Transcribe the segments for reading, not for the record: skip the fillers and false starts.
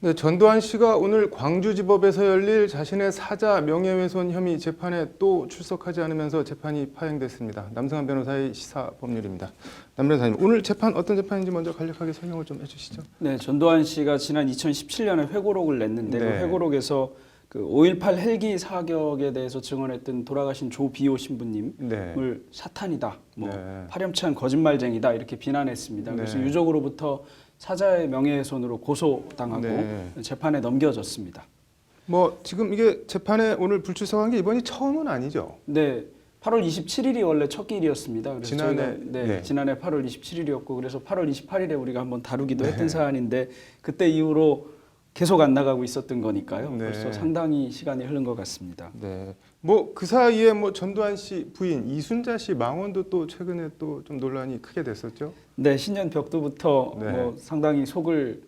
네, 전두환 씨가 오늘 광주지법에서 열릴 자신의 사자 명예훼손 혐의 재판에 또 출석하지 않으면서 재판이 파행됐습니다. 남승환 변호사의 시사법률입니다. 남 변호사님, 오늘 재판 어떤 재판인지 먼저 간략하게 설명을 좀 해주시죠. 네, 전두환 씨가 지난 2017년에 회고록을 냈는데 네. 그 회고록에서 그 5.18 헬기 사격에 대해서 증언했던 돌아가신 조비오 신부님을 네. 사탄이다, 뭐 네. 파렴치한 거짓말쟁이다 이렇게 비난했습니다. 그래서 네. 유족으로부터 사자의 명예훼손으로 고소당하고 네. 재판에 넘겨졌습니다. 뭐 지금 이게 재판에 오늘 불출석한 게 이번이 처음은 아니죠? 네, 8월 27일이 원래 첫 길이었습니다. 그래서 지난해, 저희가 네. 지난해 8월 27일이었고 그래서 8월 28일에 우리가 한번 다루기도 네. 했던 사안인데 그때 이후로 계속 안 나가고 있었던 거니까요. 네. 벌써 상당히 시간이 흐른 것 같습니다. 네. 뭐 그 사이에 뭐 전두환 씨 부인 이순자 씨 망원도 또 최근에 또 좀 논란이 크게 됐었죠. 네, 신년 벽두부터 네. 뭐 상당히 속을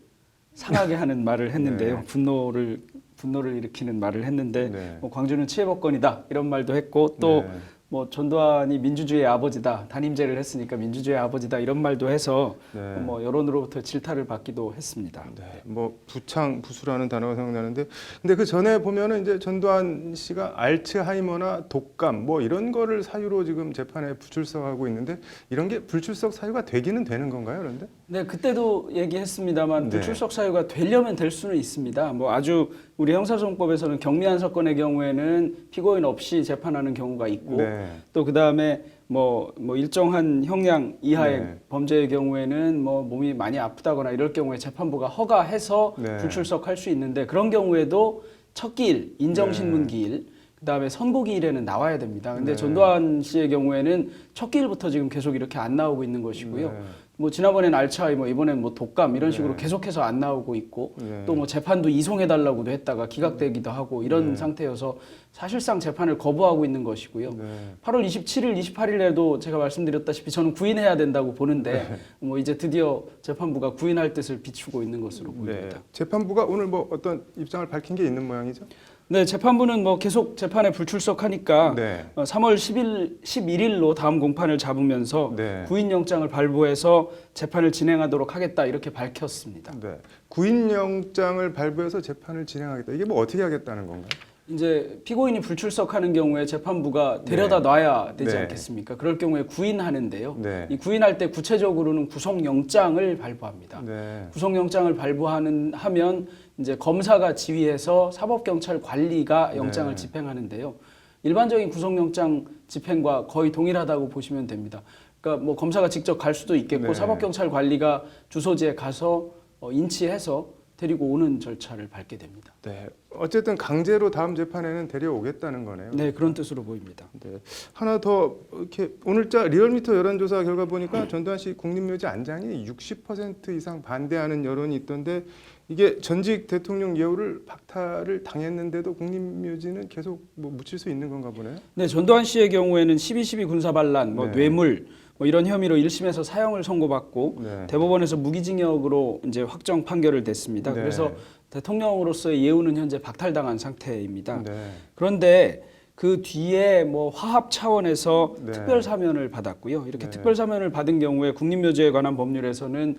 상하게 하는 말을 했는데요. 네. 분노를 일으키는 말을 했는데 네. 뭐 광주는 치해법권이다 이런 말도 했고 또 네. 뭐 전두환이 민주주의의 아버지다, 단임제를 했으니까 민주주의의 아버지다 이런 말도 해서 네. 뭐 여론으로부터 질타를 받기도 했습니다. 네, 뭐 부창 부수라는 단어가 생각나는데, 근데 그 전에 보면은 이제 전두환 씨가 알츠하이머나 독감 뭐 이런 거를 사유로 지금 재판에 불출석하고 있는데 이런 게 불출석 사유가 되기는 되는 건가요, 그런데? 네, 그때도 얘기했습니다만 네. 불출석 사유가 되려면 될 수는 있습니다. 뭐 아주 우리 형사소송법에서는 경미한 사건의 경우에는 피고인 없이 재판하는 경우가 있고 네. 또 그다음에 뭐 일정한 형량 이하의 네. 범죄의 경우에는 뭐 몸이 많이 아프다거나 이럴 경우에 재판부가 허가해서 네. 불출석할 수 있는데 그런 경우에도 첫 기일, 인정신문 네. 기일, 그다음에 선고 기일에는 나와야 됩니다. 근데 네. 전두환 씨의 경우에는 첫 기일부터 지금 계속 이렇게 안 나오고 있는 것이고요. 네. 뭐 지난번엔 알츠하이머, 이번엔 뭐 독감 이런 식으로 네. 계속해서 안 나오고 있고 네. 또 뭐 재판도 이송해달라고도 했다가 기각되기도 하고 이런 네. 상태여서 사실상 재판을 거부하고 있는 것이고요. 네. 8월 27일, 28일에도 제가 말씀드렸다시피 저는 구인해야 된다고 보는데 네. 뭐 이제 드디어 재판부가 구인할 뜻을 비추고 있는 것으로 보입니다. 네. 재판부가 오늘 뭐 어떤 입장을 밝힌 게 있는 모양이죠? 네, 재판부는 뭐 계속 재판에 불출석하니까 네. 3월 11일로 다음 공판을 잡으면서 네. 구인영장을 발부해서 재판을 진행하도록 하겠다 이렇게 밝혔습니다. 네. 구인영장을 발부해서 재판을 진행하겠다. 이게 뭐 어떻게 하겠다는 건가요? 이제 피고인이 불출석하는 경우에 재판부가 데려다 네. 놔야 되지 네. 않겠습니까? 그럴 경우에 구인하는데요. 네. 이 구인할 때 구체적으로는 구속영장을 발부합니다. 네. 구속영장을 하면 이제 검사가 지휘해서 사법경찰관리가 영장을 네. 집행하는데요. 일반적인 구속영장 집행과 거의 동일하다고 보시면 됩니다. 그러니까 뭐 검사가 직접 갈 수도 있겠고 네. 사법경찰관리가 주소지에 가서 인치해서 데리고 오는 절차를 밟게 됩니다. 네. 어쨌든 강제로 다음 재판에는 데려오겠다는 거네요. 네, 그런 뜻으로 보입니다. 네. 하나 더 이렇게 오늘자 리얼미터 여론조사 결과 보니까 전두환 씨 국립묘지 안장이 60% 이상 반대하는 여론이 있던데 이게 전직 대통령 예우를 박탈을 당했는데도 국립묘지는 계속 뭐 묻힐 수 있는 건가 보네요. 네, 전두환 씨의 경우에는 12.12 군사반란, 뭐 네. 뇌물 뭐 이런 혐의로 1심에서 사형을 선고받고 네. 대법원에서 무기징역으로 이제 확정 판결을 냈습니다. 네. 그래서 대통령으로서의 예우는 현재 박탈당한 상태입니다. 네. 그런데 그 뒤에 뭐 화합 차원에서 네. 특별 사면을 받았고요. 이렇게 네. 특별 사면을 받은 경우에 국립묘지에 관한 법률에서는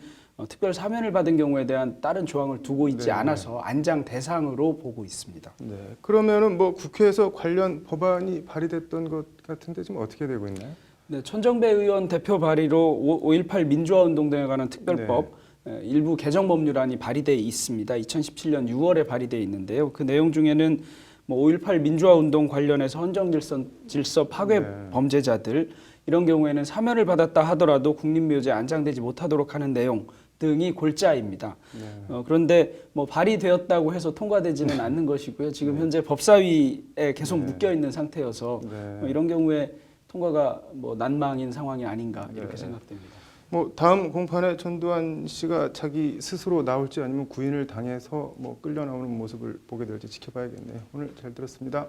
특별 사면을 받은 경우에 대한 다른 조항을 두고 있지 네. 않아서 안장 대상으로 보고 있습니다. 네. 그러면은 뭐 국회에서 관련 법안이 발의됐던 것 같은데 지금 어떻게 되고 있나요? 네, 천정배 의원 대표 발의로 5.18 민주화운동 등에 관한 특별법 일부 개정 법률안이 발의돼 있습니다. 2017년 6월에 발의돼 있는데요. 그 내용 중에는 뭐 5.18 민주화운동 관련해서 헌정질서 파괴 네. 범죄자들 이런 경우에는 사면을 받았다 하더라도 국립묘지에 안장되지 못하도록 하는 내용 등이 골자입니다. 네. 그런데 뭐 발의되었다고 해서 통과되지는 않는 것이고요. 지금 현재 법사위에 계속 네. 묶여 있는 상태여서 네. 이런 경우에 통과가 뭐 난망인 상황이 아닌가 이렇게 네. 생각됩니다. 뭐 다음 공판에 전두환 씨가 자기 스스로 나올지 아니면 구인을 당해서 뭐 끌려 나오는 모습을 보게 될지 지켜봐야겠네요. 오늘 잘 들었습니다.